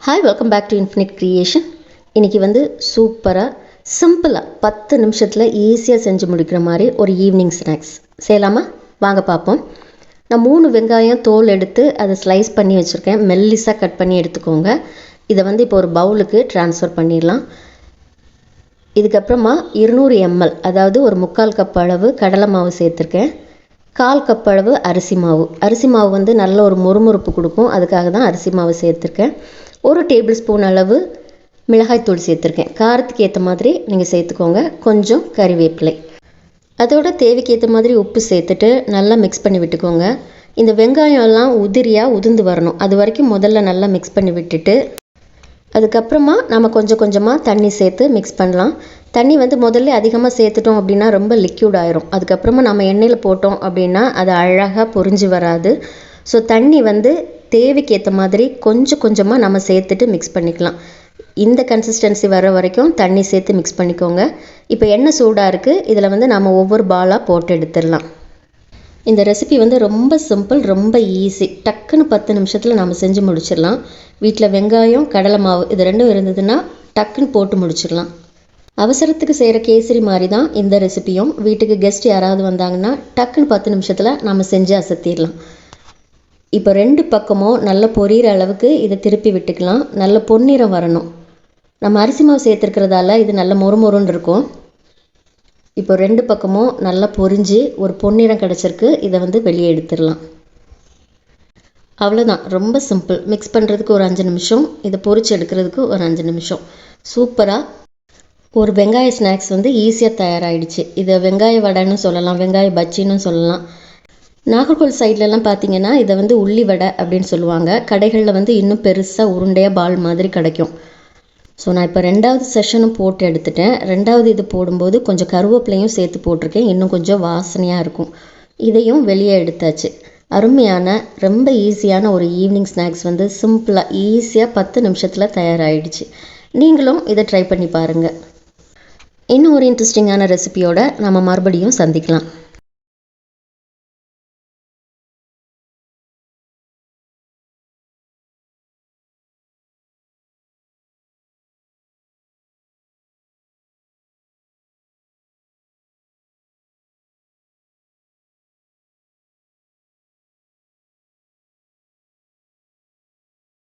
Hi, welcome back to infinite creation. இன்றைக்கி சூப்பராக சிம்பிளாக 10 நிமிஷத்தில் ஈஸியாக செஞ்சு முடிக்கிற மாதிரி ஒரு ஈவினிங் ஸ்நாக்ஸ் செய்யலாமா? வாங்க பார்ப்போம். நான் 3 வெங்காயம் தோல் எடுத்து அதை ஸ்லைஸ் பண்ணி வச்சுருக்கேன். மெல்லிஸாக கட் பண்ணி எடுத்துக்கோங்க. இதை இப்போ ஒரு பவுலுக்கு ட்ரான்ஸ்ஃபர் பண்ணிடலாம். இதுக்கப்புறமா 200 ml, அதாவது ஒரு 3/4 கப் அளவு கடலை மாவு சேர்த்துருக்கேன். 1/4 கப் அளவு அரிசி மாவு நல்ல ஒரு முறுமுறுப்பு கொடுக்கும். அதுக்காக தான் அரிசி மாவு சேர்த்துருக்கேன். 1 டேபிள் ஸ்பூன் அளவு மிளகாய்த்தூள் சேர்த்துருக்கேன். காரத்துக்கு ஏற்ற மாதிரி நீங்கள் சேர்த்துக்கோங்க. கொஞ்சம் கறிவேப்பிலை, அதோட தேவைக்கு ஏற்ற மாதிரி உப்பு சேர்த்துட்டு நல்லா மிக்ஸ் பண்ணி விட்டுக்கோங்க. இந்த வெங்காயம் எல்லாம் உதிரியாக உதிர்ந்து வரணும். அது வரைக்கும் முதல்ல நல்லா மிக்ஸ் பண்ணி விட்டுட்டு அதுக்கப்புறமா நம்ம கொஞ்சம் கொஞ்சமாக தண்ணி சேர்த்து மிக்ஸ் பண்ணலாம். தண்ணி முதல்ல அதிகமாக சேர்த்துட்டோம் அப்படின்னா ரொம்ப லிக்யூட் ஆயிரும். அதுக்கப்புறமா நம்ம எண்ணெயில் போட்டோம் அப்படின்னா அது அழகாக பொரிஞ்சு வராது. ஸோ தண்ணி தேவைக்கு ஏற்ற மாதிரி கொஞ்சம் கொஞ்சமாக நம்ம சேர்த்துட்டு மிக்ஸ் பண்ணிக்கலாம். இந்த கன்சிஸ்டன்சி வர வரைக்கும் தண்ணி சேர்த்து மிக்ஸ் பண்ணிக்கோங்க. இப்போ எண்ணெய் சூடாக இருக்குது. இதில் நம்ம ஒவ்வொரு பாலாக போட்டு எடுத்துடலாம். இந்த ரெசிபி ரொம்ப சிம்பிள், ரொம்ப ஈஸி. டக்குன்னு 10 நிமிஷத்தில் நம்ம செஞ்சு முடிச்சிடலாம். வீட்டில் வெங்காயம், கடலை மாவு இது ரெண்டும் இருந்ததுன்னா டக்குன்னு போட்டு முடிச்சிடலாம். அவசரத்துக்கு செய்கிற கேசரி மாதிரி தான் இந்த ரெசிபியும். வீட்டுக்கு கெஸ்ட் யாராவது வந்தாங்கன்னா டக்குன்னு 10 நிமிஷத்தில் நம்ம செஞ்சு அசத்திடலாம். இப்போ 2 பக்கமும் நல்லா பொரியிற அளவுக்கு இதை திருப்பி விட்டுக்கலாம். நல்ல பொன்னிறம் வரணும். நம்ம அரிசி மாவு சேர்த்துருக்கிறதால இது நல்ல மொறுமொறுன்னு இருக்கும். இப்போ 2 பக்கமும் நல்லா பொரிஞ்சு ஒரு பொன்னிறம் கிடச்சிருக்கு. இதை வெளியே எடுத்துடலாம். அவ்வளோதான், ரொம்ப சிம்பிள். மிக்ஸ் பண்ணுறதுக்கு ஒரு 5 நிமிஷம், இதை பொரிச்சு எடுக்கிறதுக்கு ஒரு 5 நிமிஷம். சூப்பராக ஒரு வெங்காய ஸ்நாக்ஸ் ஈஸியாக தயாராகிடுச்சு. இதை வெங்காய வடைன்னு சொல்லலாம், வெங்காய பஜ்ஜின்னு சொல்லலாம். நாகர்கோவில் சைட்லலாம் பார்த்தீங்கன்னா இதை உள்ளி வடை அப்படின்னு சொல்லுவாங்க. கடைகளில் இன்னும் பெருசாக உருண்டையாக பால் மாதிரி கிடைக்கும். ஸோ நான் இப்போ 2வது செஷனும் போட்டு எடுத்துட்டேன். 2வது இது போடும்போது கொஞ்சம் கருவேப்பிலையும் சேர்த்து போட்டிருக்கேன். இன்னும் கொஞ்சம் வாசனையாக இருக்கும். இதையும் வெளியே எடுத்தாச்சு. அருமையான ரொம்ப ஈஸியான ஒரு ஈவினிங் ஸ்நாக்ஸ் சிம்பிளாக ஈஸியாக 10 நிமிஷத்தில் தயாராகிடுச்சு. நீங்களும் இதை ட்ரை பண்ணி பாருங்கள். இன்னும் ஒரு இன்ட்ரெஸ்டிங்கான ரெசிபியோடு நம்ம மறுபடியும் சந்திக்கலாம்.